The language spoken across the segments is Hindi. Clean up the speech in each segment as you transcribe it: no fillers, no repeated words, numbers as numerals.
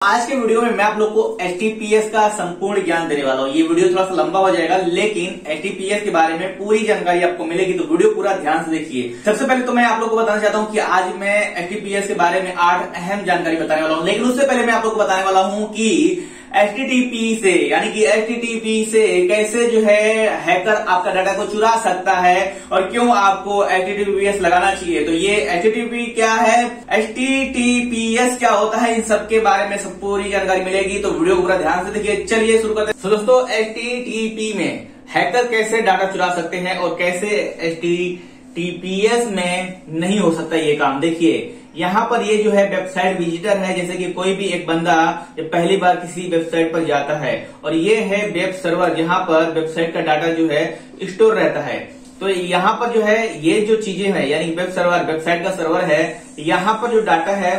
आज के वीडियो में मैं आप लोग को HTTPS का संपूर्ण ज्ञान देने वाला हूँ। ये वीडियो थोड़ा सा लंबा हो जाएगा, लेकिन HTTPS के बारे में पूरी जानकारी आपको मिलेगी, तो वीडियो पूरा ध्यान से देखिए। सबसे पहले तो मैं आप लोग को बताना चाहता हूँ कि आज मैं HTTPS के बारे में 8 अहम जानकारी बताने वाला हूँ। लेकिन उससे पहले मैं आप लोग को बताने वाला हूँ कि HTTP से यानी कि HTTP से कैसे जो है हैकर आपका डाटा को चुरा सकता है और क्यों आपको HTTPS लगाना चाहिए। तो ये HTTP क्या है, HTTPS क्या होता है, इन सब के बारे में सब पूरी जानकारी मिलेगी, तो वीडियो को पूरा ध्यान से देखिए। चलिए शुरू करते हैं। तो दोस्तों, HTTP में हैकर कैसे डाटा चुरा सकते हैं और कैसे HTTPS में नहीं हो सकता ये काम। देखिए यहाँ पर ये जो है वेबसाइट विजिटर है, जैसे कि कोई भी एक बंदा जब पहली बार किसी वेबसाइट पर जाता है, और ये है वेब सर्वर जहाँ पर वेबसाइट का डाटा जो है स्टोर रहता है। तो यहाँ पर जो है ये जो चीजें हैं यानी वेब सर्वर, वेबसाइट का सर्वर है, यहाँ पर जो डाटा है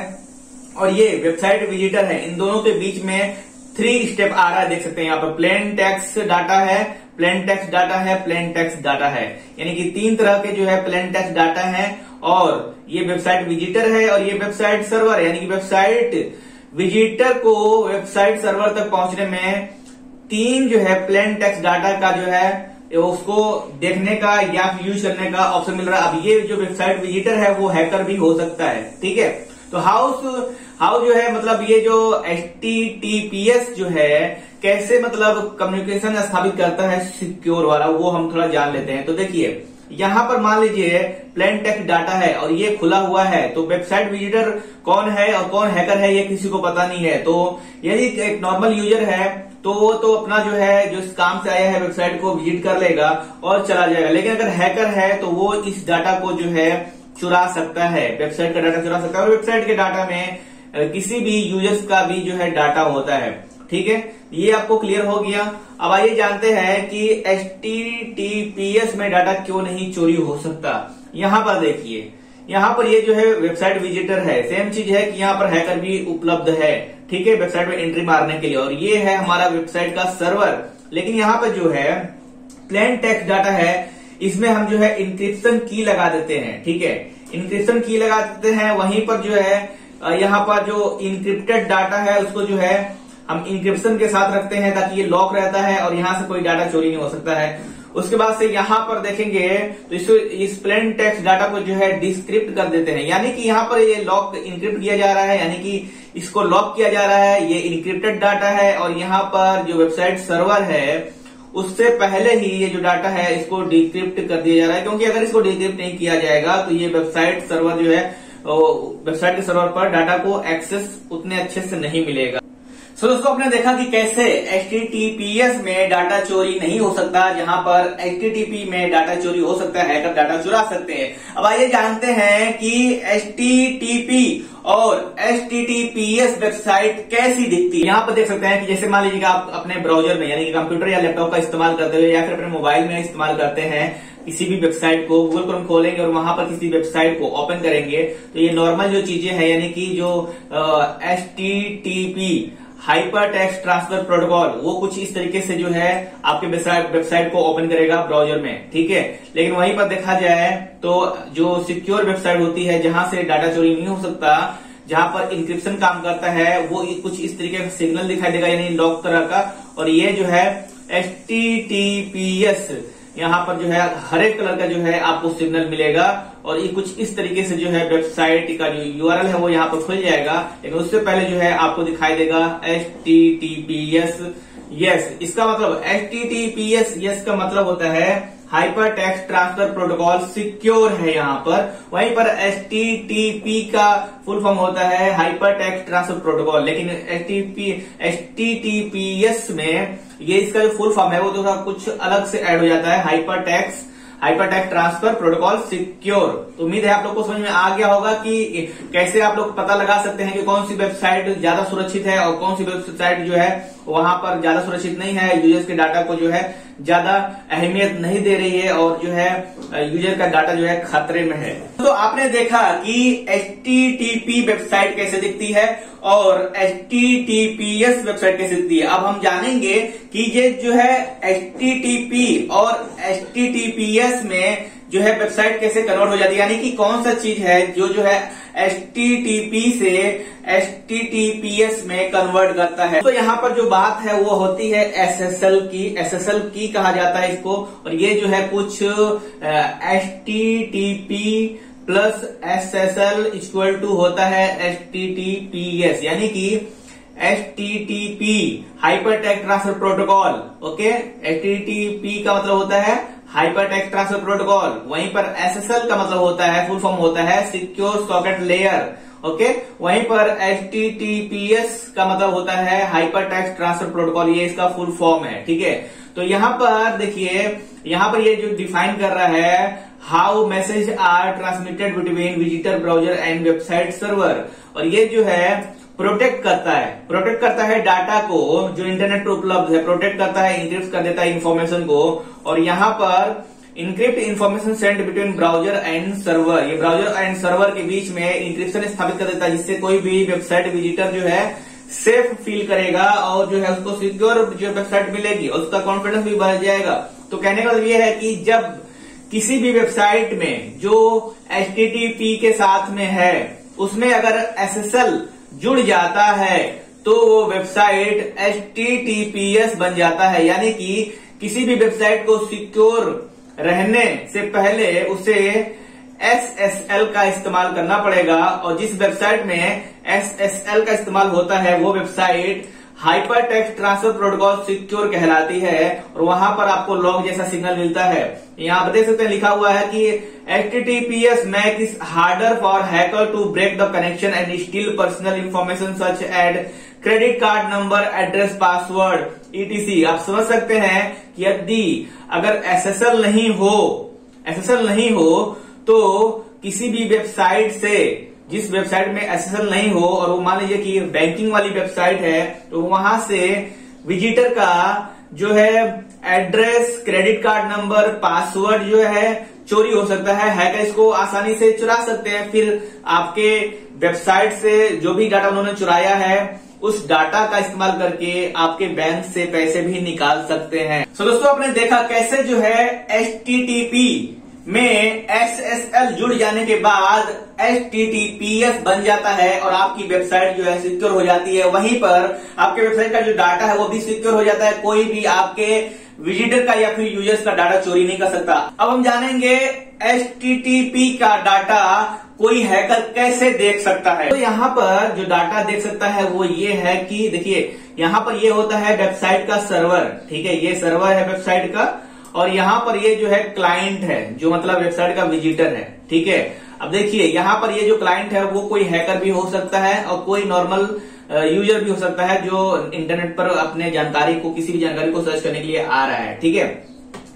और ये वेबसाइट विजिटर है, इन दोनों के बीच में 3 स्टेप आ रहा है। देख सकते हैं यहाँ पर प्लेन टेक्स्ट डाटा है, प्लेन टेक्स्ट डाटा है, प्लेन टेक्स्ट डाटा है, यानी कि 3 तरह के जो है प्लेन टेक्स्ट डाटा है। और ये वेबसाइट विजिटर है और ये वेबसाइट सर्वर, यानी कि वेबसाइट विजिटर को वेबसाइट सर्वर तक पहुंचने में 3 जो है प्लेन टेक्स्ट डाटा का जो है उसको देखने का या यूज करने का ऑप्शन मिल रहा है। अब ये जो वेबसाइट विजिटर है वो हैकर भी हो सकता है, ठीक है। तो हाउ जो है मतलब ये जो HTTPS जो है कैसे मतलब कम्युनिकेशन स्थापित करता है सिक्योर वाला, वो हम थोड़ा जान लेते हैं। तो देखिए यहाँ पर मान लीजिए प्लेन टेक्स्ट डाटा है और ये खुला हुआ है, तो वेबसाइट विजिटर कौन है और कौन हैकर है ये किसी को पता नहीं है। तो यदि एक नॉर्मल यूजर है तो वो तो अपना जो है जो इस काम से आया है वेबसाइट को विजिट कर लेगा और चला जाएगा, लेकिन अगर हैकर है तो वो इस डाटा को जो है चुरा सकता है, वेबसाइट का डाटा चुरा सकता है। और वेबसाइट के डाटा में किसी भी यूजर्स का भी जो है डाटा होता है, ठीक है। ये आपको क्लियर हो गया। अब आइए जानते हैं कि HTTPS में डाटा क्यों नहीं चोरी हो सकता। यहाँ पर देखिए, यहाँ पर ये जो है वेबसाइट विजिटर है, सेम चीज है कि यहाँ पर हैकर भी उपलब्ध है, ठीक है, वेबसाइट में एंट्री मारने के लिए। और ये है हमारा वेबसाइट का सर्वर, लेकिन यहाँ पर जो है प्लेन टेक्स्ट डाटा है, इसमें हम जो है इंक्रिप्शन की लगा देते हैं, ठीक है, इंक्रिप्शन की लगा देते हैं। वहीं पर जो है यहाँ पर जो इंक्रिप्टेड डाटा है उसको जो है हम इंक्रिप्शन के साथ रखते हैं ताकि ये लॉक रहता है और यहाँ से कोई डाटा चोरी नहीं हो सकता है। उसके बाद से यहाँ पर देखेंगे तो इस प्लेन टेक्स्ट डाटा को जो है डिस्क्रिप्ट कर देते हैं, यानी कि यहाँ पर ये लॉक इंक्रिप्ट किया जा रहा है, यानी कि इसको लॉक किया जा रहा है, ये इंक्रिप्टेड डाटा है। और यहाँ पर जो वेबसाइट सर्वर है उससे पहले ही ये जो डाटा है इसको डिक्रिप्ट कर दिया जा रहा है, क्योंकि अगर इसको डिक्रिप्ट नहीं किया जाएगा तो ये वेबसाइट सर्वर जो है वेबसाइट के सर्वर पर डाटा को एक्सेस उतने अच्छे से नहीं मिलेगा। सो दोस्तों, आपने देखा कि कैसे HTTPS में डाटा चोरी नहीं हो सकता, जहां पर HTTP में डाटा चोरी हो सकता है, हैकर डाटा चुरा सकते हैं। अब आइए जानते हैं कि HTTP और HTTPS वेबसाइट कैसी दिखती है। यहाँ पर देख सकते हैं कि जैसे मान लीजिए आप अपने ब्राउजर में यानी कि कंप्यूटर या लैपटॉप का इस्तेमाल करते हुए या फिर अपने मोबाइल में इस्तेमाल करते हैं किसी भी वेबसाइट को, गूगल क्रोम खोलेंगे और वहां पर किसी वेबसाइट को ओपन करेंगे, तो ये नॉर्मल जो चीजें हैं यानी कि जो HTTP hyper text transfer protocol, वो कुछ इस तरीके से जो है आपके वेबसाइट को ओपन करेगा ब्राउजर में, ठीक है। लेकिन वहीं पर देखा जाए तो जो सिक्योर वेबसाइट होती है जहां से डाटा चोरी नहीं हो सकता, जहां पर इंक्रिप्शन काम करता है, वो कुछ इस तरीके का सिग्नल दिखाई देगा, यानी लॉक तरह का। और ये जो है HTTPS, यहाँ पर जो है हरे कलर का जो है आपको सिग्नल मिलेगा और ये कुछ इस तरीके से जो है वेबसाइट का जो URL है वो यहाँ पर खुल जाएगा। लेकिन उससे पहले जो है आपको दिखाई देगा HTTPS यस। इसका मतलब HTTPS यस का मतलब होता है hyper text transfer protocol secure है यहाँ पर। वहीं पर HTTP का फुल फॉर्म होता है हाइपर टेक्स्ट ट्रांसफर प्रोटोकॉल, लेकिन HTTPS में ये इसका जो फुल फॉर्म है वो थोड़ा कुछ अलग से ऐड हो जाता है, hyper text transfer protocol secure. तो उम्मीद है आप लोग को समझ में आ गया होगा कि कैसे आप लोग पता लगा सकते हैं कि कौन सी वेबसाइट ज्यादा सुरक्षित है और कौन सी वेबसाइट जो है वहां पर ज्यादा सुरक्षित नहीं है, यूजर्स के डाटा को जो है ज्यादा अहमियत नहीं दे रही है और जो है यूजर का डाटा जो है खतरे में है। तो आपने देखा कि HTTP वेबसाइट कैसे दिखती है और HTTPS वेबसाइट कैसे दिखती है। अब हम जानेंगे कि ये जो है HTTP और HTTPS में जो है वेबसाइट कैसे कन्वर्ट हो जाती है, यानी कि कौन सा चीज है जो है HTTP से HTTPS में कन्वर्ट करता है। तो यहाँ पर जो बात है वो होती है SSL की। SSL की कहा जाता है इसको, और ये जो है कुछ HTTP plus SSL equal to होता है HTTPS, यानी कि HTTP hyper text transfer protocol. Okay, HTTP का मतलब होता है हाइपर टेक्स्ट ट्रांसफर प्रोटोकॉल, वहीं पर SSL का मतलब होता है, फुल फॉर्म होता है सिक्योर सॉकेट लेयर। ओके, वहीं पर HTTPS का मतलब होता है हाइपर टेक्स्ट ट्रांसफर प्रोटोकॉल, ये इसका फुल फॉर्म है। ठीक है, तो यहाँ पर देखिए, यहाँ पर ये जो डिफाइन कर रहा है how message are transmitted between visitor browser and website server, और ये जो है प्रोटेक्ट करता है डाटा को जो इंटरनेट पर उपलब्ध है, प्रोटेक्ट करता है, इंक्रिप्ट कर देता है इंफॉर्मेशन को, और यहाँ पर encrypt information send between browser and server, ये ब्राउजर एंड सर्वर के बीच में इंक्रिप्शन स्थापित कर देता है, जिससे कोई भी वेबसाइट विजिटर जो है सेफ फील करेगा और जो है उसको सिक्योर जो वेबसाइट मिलेगी और उसका कॉन्फिडेंस भी बढ़ जाएगा। तो कहने का मतलब ये है कि जब किसी भी वेबसाइट में जो HTTP के साथ में है उसमें अगर SSL जुड़ जाता है तो वो वेबसाइट HTTPS बन जाता है, यानी कि किसी भी वेबसाइट को सिक्योर रहने से पहले उसे SSL का इस्तेमाल करना पड़ेगा, और जिस वेबसाइट में SSL का इस्तेमाल होता है वो website hyper text transfer protocol secure कहलाती है, और वहां पर आपको लॉग जैसा सिग्नल मिलता है। यहाँ पर देख सकते हैं लिखा हुआ है कि HTTPS make it harder for hacker to break the connection and steal personal information such as credit card number, address, password, etc। आप समझ सकते हैं कि यदि अगर SSL नहीं हो तो किसी भी वेबसाइट से, जिस वेबसाइट में SSL नहीं हो और वो मान लीजिए कि बैंकिंग वाली वेबसाइट है, तो वहां से विजिटर का जो है address, credit card number, password जो है चोरी हो सकता है। हैकर इसको आसानी से चुरा सकते हैं, फिर आपके वेबसाइट से जो भी डाटा उन्होंने चुराया है उस डाटा का इस्तेमाल करके आपके बैंक से पैसे भी निकाल सकते हैं। तो दोस्तों, आपने देखा कैसे जो है HTTP में SSL जुड़ जाने के बाद HTTPS बन जाता है और आपकी वेबसाइट जो है सिक्योर हो जाती है। वहीं पर आपके वेबसाइट का जो डाटा है वो भी सिक्योर हो जाता है, कोई भी आपके विजिटर का या फिर यूजर्स का डाटा चोरी नहीं कर सकता। अब हम जानेंगे HTTP का डाटा कोई हैकर कैसे देख सकता है। तो यहाँ पर जो डाटा देख सकता है वो ये है कि देखिए, यहाँ पर ये होता है वेबसाइट का सर्वर। ठीक है, ये सर्वर है वेबसाइट का, और यहाँ पर ये जो है क्लाइंट है, जो मतलब वेबसाइट का विजिटर है। ठीक है, अब देखिए यहाँ पर ये जो क्लाइंट है वो कोई हैकर भी हो सकता है और कोई नॉर्मल यूजर भी हो सकता है जो इंटरनेट पर अपने जानकारी को, किसी भी जानकारी को सर्च करने के लिए आ रहा है। ठीक है,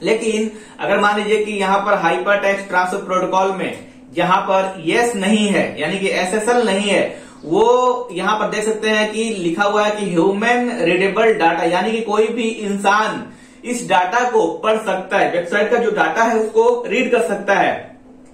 लेकिन अगर मान लीजिए कि यहाँ पर हाइपर टेक्स्ट ट्रांसफर प्रोटोकॉल में जहां पर यस नहीं है, यानी कि SSL नहीं है, वो यहाँ पर देख सकते हैं कि लिखा हुआ है कि ह्यूमन रीडेबल डाटा, यानी कि कोई भी इंसान इस डाटा को पढ़ सकता है, वेबसाइट का जो डाटा है उसको रीड कर सकता है,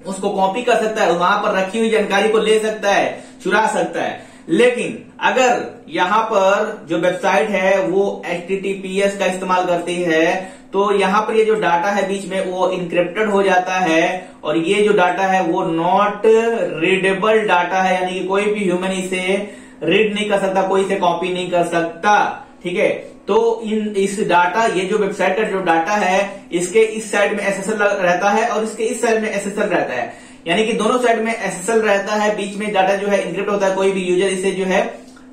उसको कॉपी कर सकता है, वहां पर रखी हुई जानकारी को ले सकता है, चुरा सकता है। लेकिन अगर यहाँ पर जो वेबसाइट है वो HTTPS का इस्तेमाल करती है तो यहाँ पर ये जो डाटा है बीच में वो इंक्रिप्टेड हो जाता है, और ये जो डाटा है वो नॉट रीडेबल डाटा है, यानी कि कोई भी ह्यूमन इसे रीड नहीं कर सकता, कोई इसे कॉपी नहीं कर सकता। ठीक है, तो इस डाटा, ये जो वेबसाइट का जो डाटा है, इसके इस साइड में SSL रहता है और इसके इस साइड में SSL रहता है, यानी कि दोनों साइड में SSL रहता है, बीच में डाटा जो है इंक्रिप्ट होता है, कोई भी यूजर इसे जो है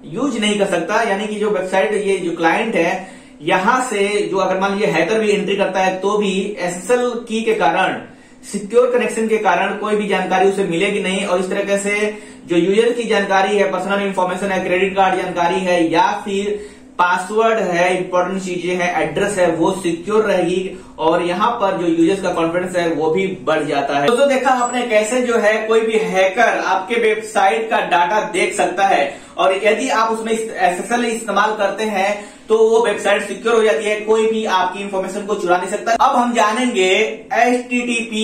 यूज नहीं कर सकता। यानी कि जो वेबसाइट, ये जो क्लाइंट है, यहां से जो अगर मान लीजिए हैकर भी एंट्री करता है तो भी SSL की के कारण, सिक्योर कनेक्शन के कारण कोई भी जानकारी उसे मिलेगी नहीं, और इस तरीके से जो यूजर की जानकारी है, पर्सनल इंफॉर्मेशन है, क्रेडिट कार्ड जानकारी है या फिर पासवर्ड है, इंपॉर्टेंट चीजें हैं, एड्रेस है, वो सिक्योर रहेगी, और यहाँ पर जो यूजर्स का कॉन्फिडेंस है वो भी बढ़ जाता है। दोस्तों, देखा आपने कैसे जो है कोई भी हैकर आपके वेबसाइट का डाटा देख सकता है, और यदि आप उसमें SSL इस्तेमाल करते हैं तो वो वेबसाइट सिक्योर हो जाती है, कोई भी आपकी इंफॉर्मेशन को चुरा नहीं सकता। अब हम जानेंगे HTTP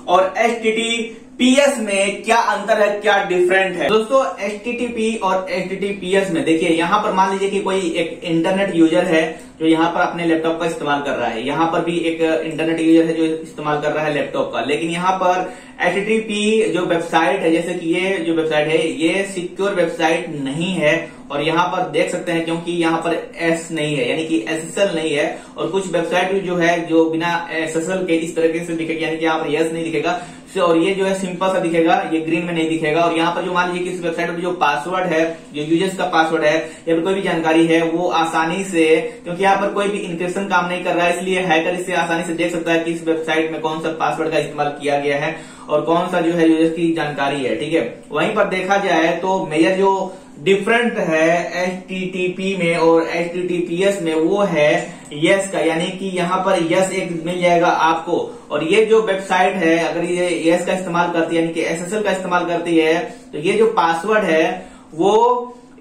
और HTTPS पीएस में क्या अंतर है, क्या डिफरेंट है। दोस्तों एचटीटीपी और एचटीटीपीएस में देखिए, यहाँ पर मान लीजिए कि कोई एक इंटरनेट यूजर है जो यहाँ पर अपने लैपटॉप का इस्तेमाल कर रहा है, यहाँ पर भी एक इंटरनेट यूजर है जो इस्तेमाल कर रहा है लैपटॉप का, लेकिन यहाँ पर एचटीटीपी जो वेबसाइट है, जैसे कि ये जो वेबसाइट है ये सिक्योर वेबसाइट नहीं है। और यहाँ पर देख सकते हैं क्योंकि यहाँ पर एस नहीं है, यानी कि एसएसएल नहीं है, और कुछ वेबसाइट जो है जो बिना एसएसएल के इस तरीके से दिखेगी, यानी कि यहाँ पर एस नहीं दिखेगा, और ये जो है सिंपल सा दिखेगा, ये ग्रीन में नहीं दिखेगा। और यहाँ पर जो मान लीजिए कि इस वेबसाइट पर जो पासवर्ड है, जो यूजर्स का पासवर्ड है या फिर कोई भी जानकारी है, वो आसानी से, क्योंकि यहाँ पर कोई भी इंक्रिप्शन काम नहीं कर रहा है, इसलिए हैकर इससे आसानी से देख सकता है कि इस वेबसाइट में कौन सा पासवर्ड का इस्तेमाल किया गया है और कौन सा जो है यूजर्स की जानकारी है। ठीक है, वहीं पर देखा जाए तो मेजर जो डिफरेंट है एचटीटीपी में और एचटीटीपीएस में वो है यस का, यानी कि यहाँ पर यस एक मिल जाएगा आपको। और ये जो वेबसाइट है अगर ये यस का इस्तेमाल करती है, यानी कि एसएसएल का इस्तेमाल करती है, तो ये जो पासवर्ड है वो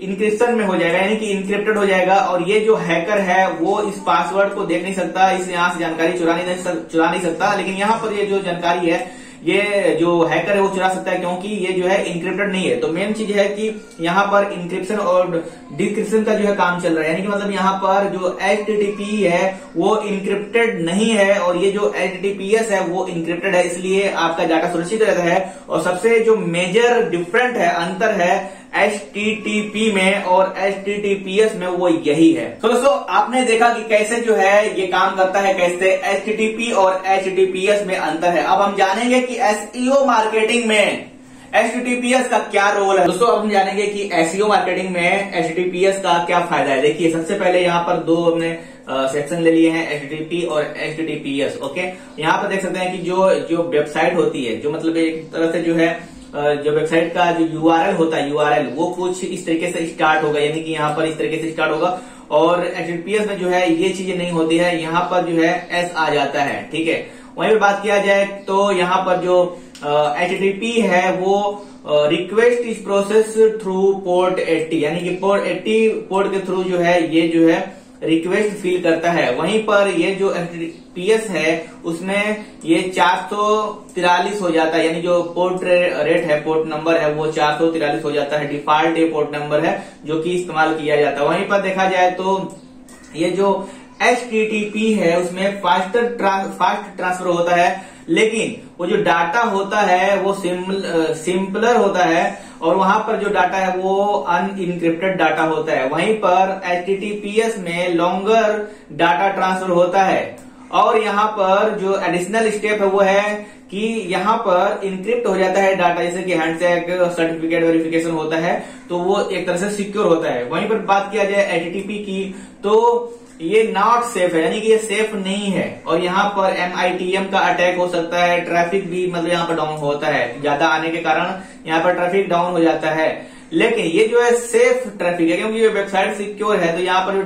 इंक्रिप्शन में हो जाएगा, यानी कि इंक्रिप्टेड हो जाएगा, और ये जो हैकर है वो इस पासवर्ड को देख नहीं सकता, इस यहाँ से जानकारी चुरा नहीं सकता। लेकिन यहाँ पर ये जो जानकारी है ये जो हैकर है वो चुरा सकता है, क्योंकि ये जो है इंक्रिप्टेड नहीं है। तो मेन चीज है कि यहाँ पर इंक्रिप्शन और डिक्रिप्शन का जो है काम चल रहा है, यानी कि मतलब यहाँ पर जो एचटीटीपी है वो इंक्रिप्टेड नहीं है और ये जो एचटीटीपीएस है वो इंक्रिप्टेड है, इसलिए आपका डाटा सुरक्षित रहता है। और सबसे जो मेजर डिफरेंट है, अंतर है एचटीटीपी में और एचटीटीपीएस में, वो यही है। तो दोस्तों आपने देखा कि कैसे जो है ये काम करता है, कैसे एचटीटीपी और एचटीटीपीएस में अंतर है। अब हम जानेंगे कि एसईओ मार्केटिंग में एचटीटीपीएस का क्या रोल है। दोस्तों अब हम जानेंगे कि एसईओ मार्केटिंग में एचटीटीपीएस का क्या फायदा है। देखिए सबसे पहले यहाँ पर दो हमने सेक्शन ले लिए हैं, एचटीटीपी और एचटीटीपीएस। ओके, यहाँ पर देख सकते हैं कि जो वेबसाइट होती है, जो मतलब एक तरह से जो है जो वेबसाइट का जो यूआरएल होता है, यूआरएल वो कुछ इस तरीके से स्टार्ट होगा, यानी कि यहाँ पर इस तरीके से स्टार्ट होगा। और एचटीटीपीएस में जो है ये चीजें नहीं होती है, यहाँ पर जो है एस आ जाता है। ठीक है, वहीं पर बात किया जाए तो यहाँ पर जो एचटीटीपी है वो request is process through port 80, यानी कि पोर्ट 80 पोर्ट के थ्रू जो है ये जो है रिक्वेस्ट फिल करता है। वहीं पर ये जो एचटीटीपीएस है उसमें ये 443 हो जाता है, यानी जो पोर्ट रेट है, पोर्ट नंबर है वो 443 हो जाता है, डिफॉल्ट ये पोर्ट नंबर है जो कि इस्तेमाल किया जाता है। वहीं पर देखा जाए तो ये जो एचटीटीपी है उसमें फास्ट ट्रांसफर होता है, लेकिन वो जो डाटा होता है वो सिंपलर होता है, और वहां पर जो डाटा है वो अनइनक्रिप्टेड डाटा होता है। वहीं पर एचटीटीपीएस में लॉन्गर डाटा ट्रांसफर होता है, और यहाँ पर जो एडिशनल स्टेप है वो है कि यहाँ पर इनक्रिप्ट हो जाता है डाटा, जैसे कि हैंडशेक सर्टिफिकेट वेरिफिकेशन होता है, तो वो एक तरह से सिक्योर होता है। वहीं पर बात किया जाए एचटीटीपी की तो ये नॉट सेफ है, यानी कि ये सेफ नहीं है, और यहाँ पर MITM का अटैक हो सकता है, ट्रैफिक भी मतलब यहाँ पर डाउन होता है, ज्यादा आने के कारण यहाँ पर ट्रैफिक डाउन हो जाता है। लेकिन ये जो है सेफ ट्रैफिक है, क्योंकि ये वेबसाइट सिक्योर है, तो यहाँ पर जो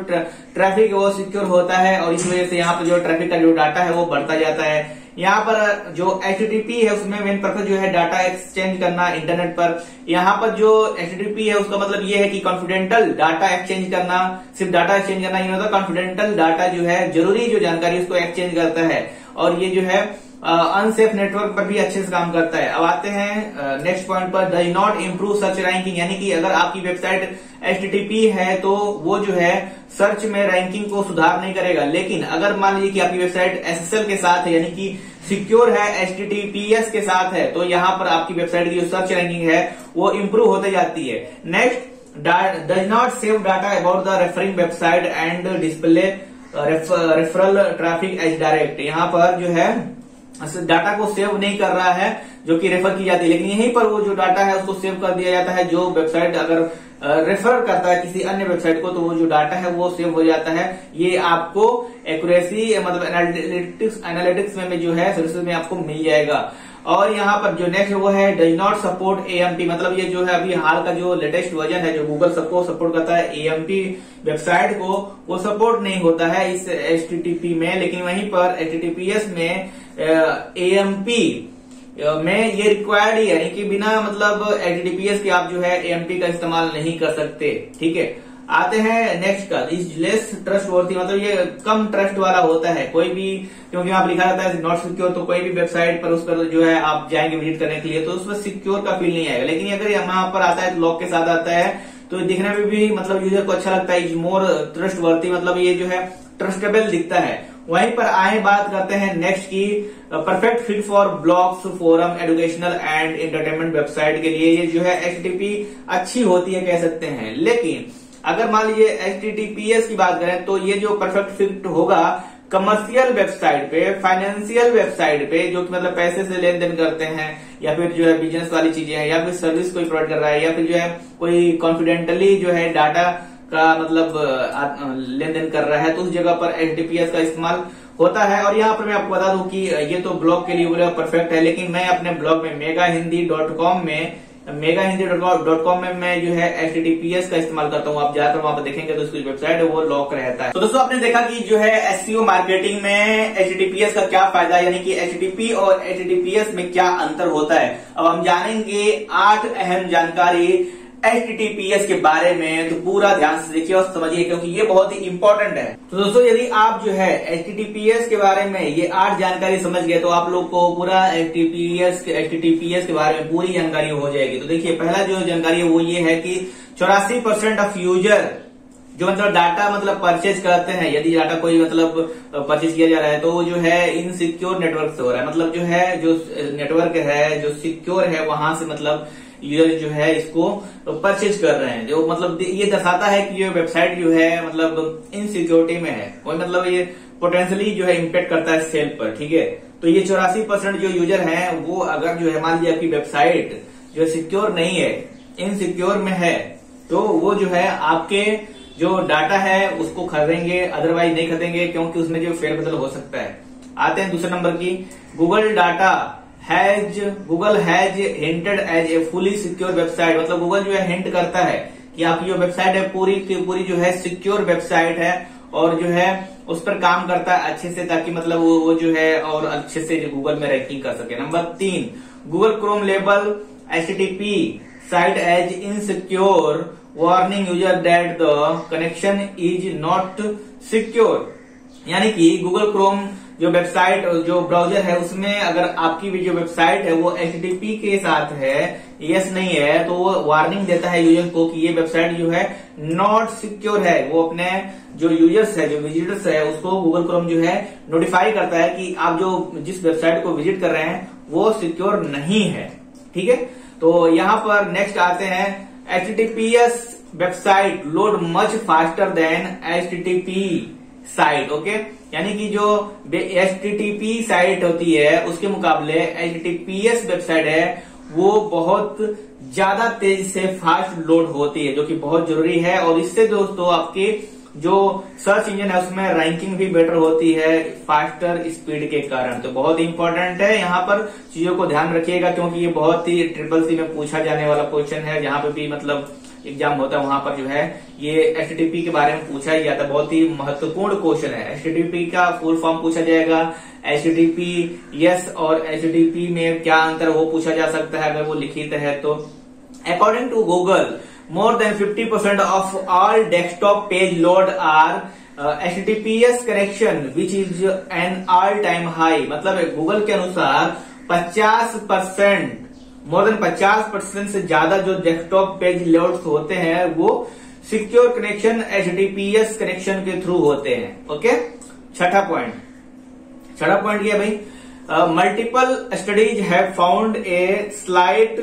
ट्रैफिक है वो सिक्योर होता है, और इस वजह से यहाँ पर जो ट्रैफिक का जो डाटा है वो बढ़ता जाता है। यहाँ पर जो एचटीटीपी है उसमें मेन पर्पज जो है डाटा एक्सचेंज करना इंटरनेट पर। यहाँ पर जो एचटीटीपी है उसका मतलब ये है कि कॉन्फिडेंशियल डाटा एक्सचेंज करना, सिर्फ डाटा एक्सचेंज करना ही नहीं होता, कॉन्फिडेंशियल डाटा जो है जरूरी जो जानकारी उसको एक्सचेंज करता है, और ये जो है अनसेफ नेटवर्क पर भी अच्छे से काम करता है। अब आते हैं नेक्स्ट पॉइंट पर, does not improve search ranking, यानी कि अगर आपकी वेबसाइट एचटीटीपी है तो वो जो है सर्च में रैंकिंग को सुधार नहीं करेगा। लेकिन अगर मान लीजिए कि आपकी वेबसाइट एसएसएल के साथ है, यानी कि सिक्योर है, एचटीटीपीएस के साथ है, तो यहाँ पर आपकी वेबसाइट की जो सर्च रैंकिंग है वो इम्प्रूव होते जाती है। Next, does not save data about the referring website and display referral traffic as direct. यहाँ पर जो है डाटा को सेव नहीं कर रहा है जो कि रेफर की जाती है, लेकिन यहीं पर वो जो डाटा है उसको सेव कर दिया जाता है। जो वेबसाइट अगर रेफर करता है किसी अन्य वेबसाइट को तो वो जो डाटा है वो सेव हो जाता है। ये आपको एक्यूरेसी मतलब एनालिटिक्स में जो है सर्विस में आपको मिल जाएगा। और यहाँ पर जो नेक्स्ट वो है डज नॉट सपोर्ट AMP, मतलब ये जो है अभी हाल का जो लेटेस्ट वर्जन है जो गूगल सबको सपोर्ट करता है, AMP वेबसाइट को वो सपोर्ट नहीं होता है इस HTTP में। लेकिन वहीं पर HTTPS में AMP में ये रिक्वायर्ड ही है, यानी कि बिना मतलब HTTPS के आप जो है AMP का इस्तेमाल नहीं कर सकते। ठीक है, आते हैं नेक्स्ट का, इज लेस ट्रस्ट वर्थी, मतलब ये कम ट्रस्ट वाला होता है कोई भी, क्योंकि वहां पर लिखा रहता है नॉट सिक्योर, तो कोई भी वेबसाइट पर उस पर जो है आप जाएंगे विजिट करने के लिए तो उसमें सिक्योर का फील नहीं आएगा। लेकिन अगर यहाँ पर आता है लॉक के साथ आता है तो दिखने में भी मतलब यूजर को अच्छा लगता है, इज मोर ट्रस्ट वर्थी, मतलब ये जो है ट्रस्टेबल दिखता है। वहीं पर आए बात करते हैं नेक्स्ट की, perfect fit for blogs, forum, educational and entertainment website के लिए ये जो है HTTP अच्छी होती है कह सकते हैं। लेकिन अगर मान लीजिए HTTPS की बात करें तो ये जो परफेक्ट फिट होगा कमर्शियल वेबसाइट पे, फाइनेंशियल वेबसाइट पे, जो कि मतलब पैसे से लेन देन करते हैं या फिर जो है बिजनेस वाली चीजें हैं या फिर सर्विस कोई प्रोवाइड कर रहा है या फिर जो है कोई कॉन्फिडेंटली जो है डाटा का मतलब लेन देन कर रहा है, तो उस जगह पर HTTPS का इस्तेमाल होता है। और यहाँ पर मैं आपको बता दूं कि ये तो ब्लॉग के लिए बोले परफेक्ट है, लेकिन मैं अपने ब्लॉग में megahindy.com में मैं जो है HTTPS का इस्तेमाल करता हूँ। आप जाकर वहां पर देखेंगे तो उसकी वेबसाइट है वो लॉक रहता है। तो दोस्तों आपने देखा कि जो है SEO मार्केटिंग में HTTPS का क्या फायदा, यानी कि HTTP और HTTPS में क्या अंतर होता है। अब हम जानेंगे 8 अहम जानकारी HTTPS के बारे में, तो पूरा ध्यान से देखिए और समझिए क्योंकि ये बहुत ही इंपॉर्टेंट है। तो दोस्तों यदि आप जो है HTTPS के बारे में ये 8 जानकारी समझ गए तो आप लोग को पूरा HTTPS के बारे में पूरी जानकारी हो जाएगी। तो देखिए पहला जो जानकारी है वो ये है कि 84% ऑफ यूजर जो मतलब डाटा मतलब परचेज करते हैं, यदि डाटा कोई मतलब परचेज किया जा रहा है तो वो जो है इनसिक्योर नेटवर्क से हो रहा है, मतलब जो है जो नेटवर्क है जो सिक्योर है वहां से मतलब यूजर जो है इसको परचेज कर रहे हैं, जो मतलब ये दर्शाता है कि ये वेबसाइट जो है मतलब इनसिक्योरिटी में है, कोई मतलब ये पोटेंशियली जो है इम्पेक्ट करता है सेल पर, ठीक है। तो ये 84% जो यूजर हैं वो अगर जो है मान लीजिए आपकी वेबसाइट जो सिक्योर नहीं है, इनसिक्योर में है, तो वो जो है आपके जो डाटा है उसको खरीदेंगे, अदरवाइज नहीं खरीदेंगे क्योंकि उसमें जो फेरबदल हो सकता है। आते हैं दूसरे नंबर की, Google has hinted as a fully secure website, मतलब गूगल जो है हिंट करता है कि आपकी जो वेबसाइट है पूरी की पूरी जो है सिक्योर वेबसाइट है और जो है उस पर काम करता है अच्छे से, ताकि मतलब वो जो है और अच्छे से जो गूगल में रैंकिंग कर सके। Number 3, Google Chrome label HTTP site as insecure, warning user that the connection is not secure, यानी कि गूगल क्रोम जो वेबसाइट जो ब्राउजर है उसमें अगर आपकी भी जो वेबसाइट है वो HTTP के साथ है, यस नहीं है, तो वो वार्निंग देता है यूजर को कि ये वेबसाइट जो है नॉट सिक्योर है। वो अपने जो यूजर्स है जो विजिटर्स है उसको गूगल क्रोम जो है नोटिफाई करता है कि आप जो जिस वेबसाइट को विजिट कर रहे हैं वो सिक्योर नहीं है, ठीक है। तो यहाँ पर नेक्स्ट आते हैं, HTTPS website load much faster than HTTP site, okay, यानी कि जो HTTP साइट होती है उसके मुकाबले HTTPS वेबसाइट है वो बहुत ज्यादा तेज से फास्ट लोड होती है, जो कि बहुत जरूरी है। और इससे दोस्तों आपकी जो सर्च इंजन है उसमें रैंकिंग भी बेटर होती है फास्टर स्पीड के कारण। तो बहुत इंपॉर्टेंट है, यहाँ पर चीजों को ध्यान रखिएगा क्योंकि ये बहुत ही SSC में पूछा जाने वाला क्वेश्चन है। जहां पे भी मतलब एग्जाम होता है वहां पर जो है ये HTTP के बारे में पूछा ही जाता है, बहुत ही महत्वपूर्ण क्वेश्चन है। HTTP का फुल फॉर्म पूछा जाएगा, HTTPS और HTTP में क्या अंतर वो पूछा जा सकता है अगर वो लिखित है तो। According to Google more than 50% of all desktop page load are HTTPS connection which is an all time high, मतलब गूगल के अनुसार 50% मोर देन 50% से ज्यादा जो डेस्कटॉप पेज लोड्स होते हैं वो सिक्योर कनेक्शन HTTPS कनेक्शन के थ्रू होते हैं, ओके। छठा पॉइंट ये भाई, multiple studies have found a slight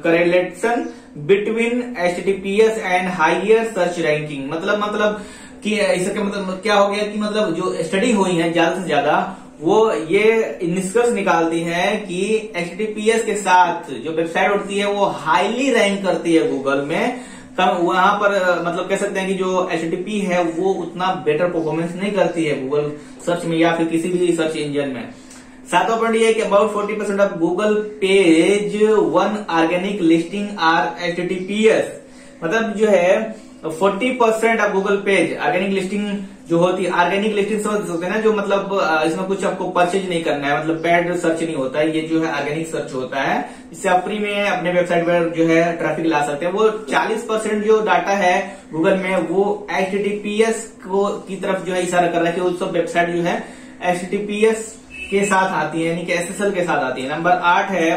correlation between HTTPS and higher search ranking, मतलब कि इसका मतलब क्या हो गया कि मतलब जो स्टडी हुई है ज्यादा से ज्यादा वो ये निष्कर्ष निकालती है कि HTTPS के साथ जो वेबसाइट होती है वो हाईली रैंक करती है गूगल में, वहां पर मतलब कह सकते हैं कि जो HTTP है वो उतना बेटर परफॉर्मेंस नहीं करती है गूगल सर्च में या फिर किसी भी सर्च इंजन में। सातवां पॉइंट ये है कि about 40% of Google page 1 organic listing are HTTPS, मतलब जो है 40% of Google page organic listing जो होती है, ऑर्गेनिक लिस्टिंग समझ सकते हैं ना, जो मतलब इसमें कुछ आपको परचेज नहीं करना है, मतलब पेड सर्च नहीं होता है, ये जो है ऑर्गेनिक सर्च होता है इससे आप फ्री में अपने वेबसाइट पर जो है ट्रैफिक ला सकते हैं। वो 40% जो डाटा है गूगल में वो HTTPS को की तरफ जो है इशारा कर रहा है कि वो सब वेबसाइट जो है HTTPS के साथ आती है, यानी कि SSL के साथ आती है। नंबर 8 है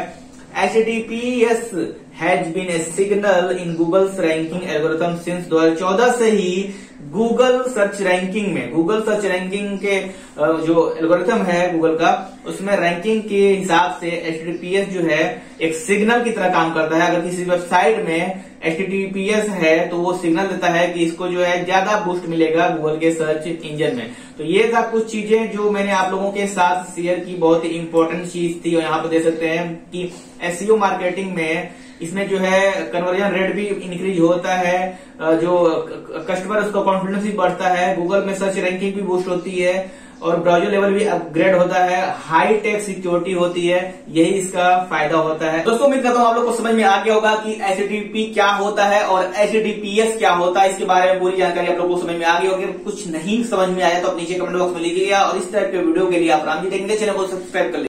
HTTPS has been a signal in Google's ranking algorithm since 2014 से ही गूगल सर्च रैंकिंग के जो एल्गोरिथम है गूगल का, उसमें रैंकिंग के हिसाब से HTTPS जो है एक सिग्नल की तरह काम करता है। अगर किसी वेबसाइट में HTTPS है तो वो सिग्नल देता है कि इसको जो है ज्यादा बूस्ट मिलेगा गूगल के सर्च इंजन में। तो ये था कुछ चीजें जो मैंने आप लोगों के साथ शेयर की, बहुत ही इंपॉर्टेंट चीज थी। और यहाँ पे देख सकते हैं कि SEO मार्केटिंग में इसमें जो है कन्वर्जन रेट भी इंक्रीज होता है, जो कस्टमर उसका कॉन्फिडेंस भी बढ़ता है, गूगल में सर्च रैंकिंग भी बूस्ट होती है और ब्राउजर लेवल भी अपग्रेड होता है, हाई टेक सिक्योरिटी होती है। यही इसका फायदा होता है। दोस्तों उम्मीद करता हूँ आप लोग को समझ में आ गया होगा कि HTTP क्या होता है और HTTPS क्या होता है। इसके बारे में पूरी जानकारी आप लोग को समझ में आ गई होगी। कुछ नहीं समझ में आया तो आप नीचे कमेंट बॉक्स में लिखिएगा और इस तरह के वीडियो के लिए आप रामजी टेक इंडिया चैनल को सब्सक्राइब कर लीजिए।